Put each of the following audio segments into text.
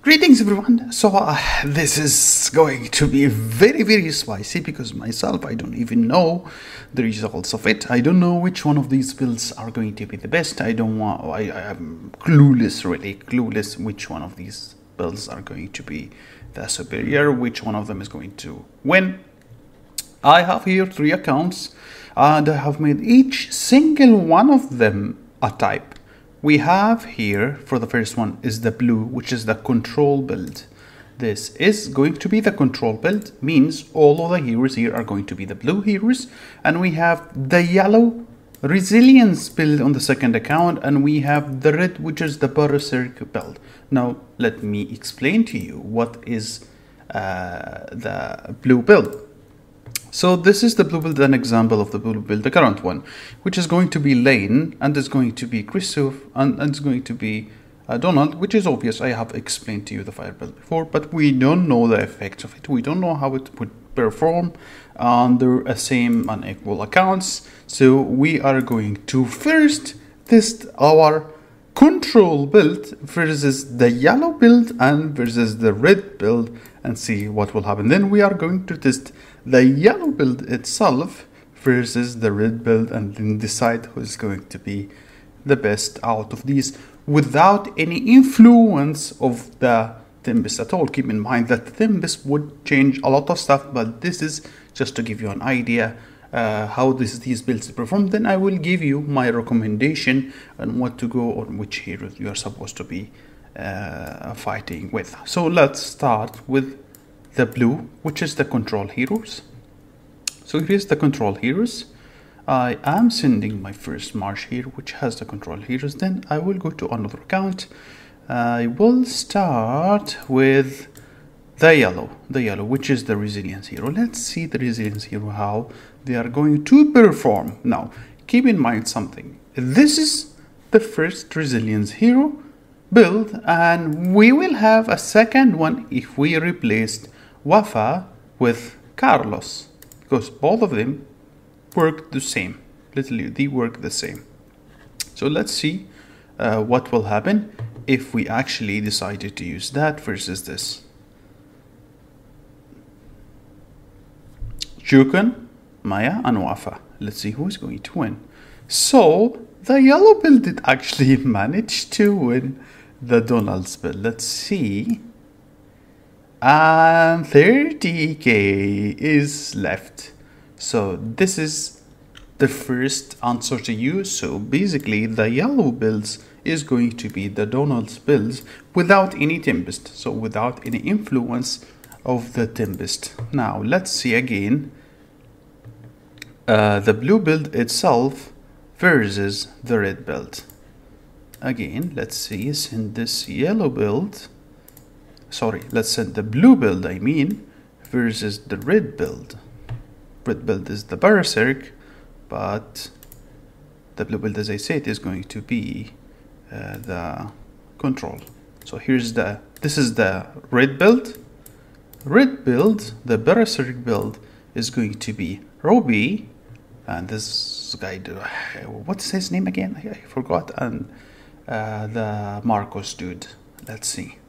Greetings everyone. This is going to be very spicy because myself I don't even know the results of it. I don't know which one of these builds are going to be the best. I am clueless, really clueless which one of these builds are going to be the superior, which one of them is going to win. I have here 3 accounts and I have made each single one of them a type. We have here, for the first one, is the blue, which is the control build. This is going to be the control build, means all of the heroes here are going to be the blue heroes. And we have the yellow resilience build on the second account, and we have the red, which is the Berserk build. Now, let me explain to you what is the blue build. So this is the blue build, an example of the blue build, the current one, which is going to be Lane, and is going to be Christoph, and it's going to be Donald, which is obvious. I have explained to you the fire build before, but we don't know the effects of it. We don't know how it would perform under a same unequal accounts. So we are going to first test our control build versus the yellow build and versus the red build and see what will happen. Then we are going to test the yellow build itself versus the red build and then decide who's going to be the best out of these without any influence of the Tempest at all. Keep in mind that the Tempest would change a lot of stuff, but this is just to give you an idea how these builds perform. Then I will give you my recommendation on what to go on which hero you are supposed to be fighting with. So let's start with the blue, which is the control heroes. So here's the control heroes. I am sending my first march here, which has the control heroes. Then I will go to another account. I will start with the yellow, which is the resilience hero. Let's see the resilience hero, how they are going to perform. Now, keep in mind something. This is the first resilience hero build, and we will have a second one if we replaced Wafa with Carlos, because both of them work the same. Literally, they work the same. So let's see what will happen if we actually decided to use that versus this. Jukun, Maya, and Wafa. Let's see who's going to win. So the yellow build did actually manage to win the Donald's build. Let's see. And 30k is left. So this is the first answer to you. So basically the yellow builds is going to be the Donald's builds without any Tempest. So without any influence of the Tempest. Now let's see again the blue build itself versus the red build. Again, let's see, send this yellow build. Sorry, let's send the blue build, versus the red build. Red build is the Berserk, but the blue build, as I said, is going to be the control. So this is the red build. Red build, the Berserk build, is going to be Robbie, and this guy, what's his name again? I forgot, and the Marcos dude. Let's see.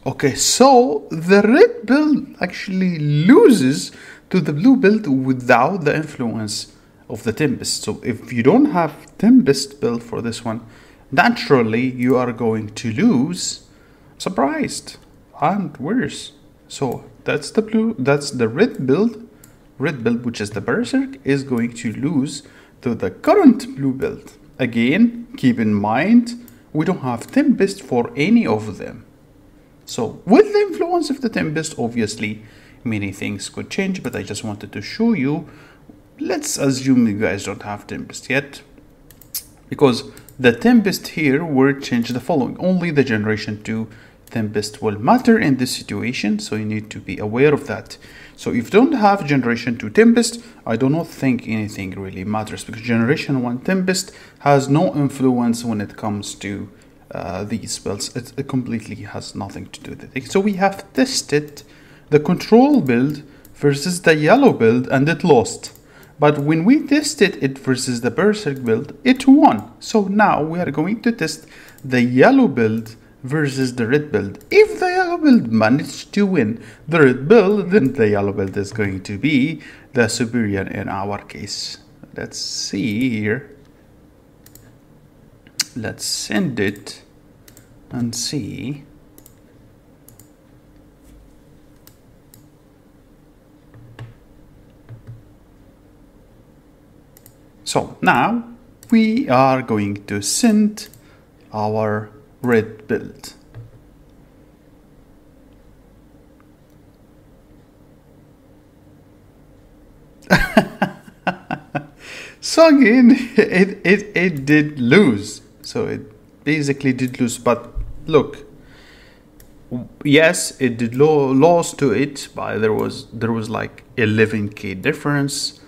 Okay, so the red build actually loses to the blue build without the influence of the Tempest. So if you don't have Tempest build for this one, naturally you are going to lose. Surprised and worse. So that's the red build. Red build, which is the Berserk, is going to lose to the current blue build. Again, keep in mind we don't have Tempest for any of them. So with the influence of the Tempest, obviously many things could change, but I just wanted to show you. Let's assume you guys don't have Tempest yet, because the Tempest here will change the following. Only the generation 2 Tempest will matter in this situation, so you need to be aware of that. So if you don't have generation 2 Tempest, I do not think anything really matters, because generation 1 Tempest has no influence when it comes to these spells. It completely has nothing to do with it. So we have tested the control build versus the yellow build, and it lost. But when we tested it versus the Berserk build, it won. So now we are going to test the yellow build versus the red build. If the yellow build managed to win the red build, then the yellow build is going to be the superior in our case. Let's see here. Let's send it and see. So now we are going to send our red build. So again, it did lose. So it basically did lose. But look, yes, it did lose to it, but there was like 11k difference.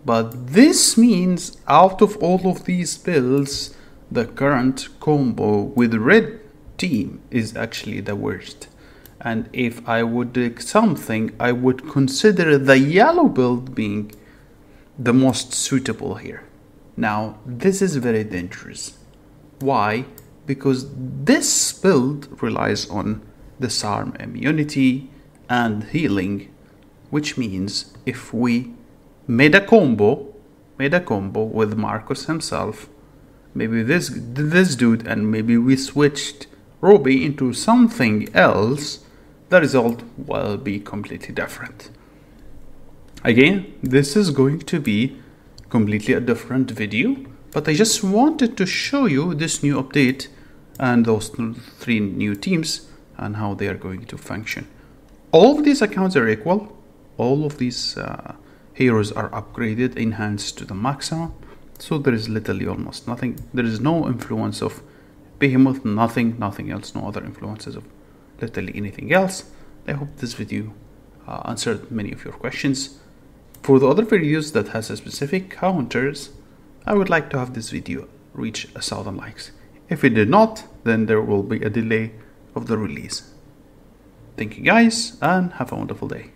But this means out of all of these builds, the current combo with red team is actually the worst. And if I would do something, I would consider the yellow build being the most suitable here. Now, this is very dangerous. Why? Because this build relies on disarm immunity and healing, which means if we made a combo with Marcus himself, maybe this dude, and maybe we switched Robbie into something else, the result will be completely different. Again, this is going to be completely a different video, but I just wanted to show you this new update and those 3 new teams and how they are going to function. All of these accounts are equal. All of these heroes are upgraded, enhanced to the maximum. So there is literally almost nothing. There is no influence of Behemoth, nothing else, no other influences of literally anything else. I hope this video answered many of your questions. For the other videos that has a specific counters, I would like to have this video reach 1,000 likes. If it did not, then there will be a delay of the release. Thank you guys, and have a wonderful day.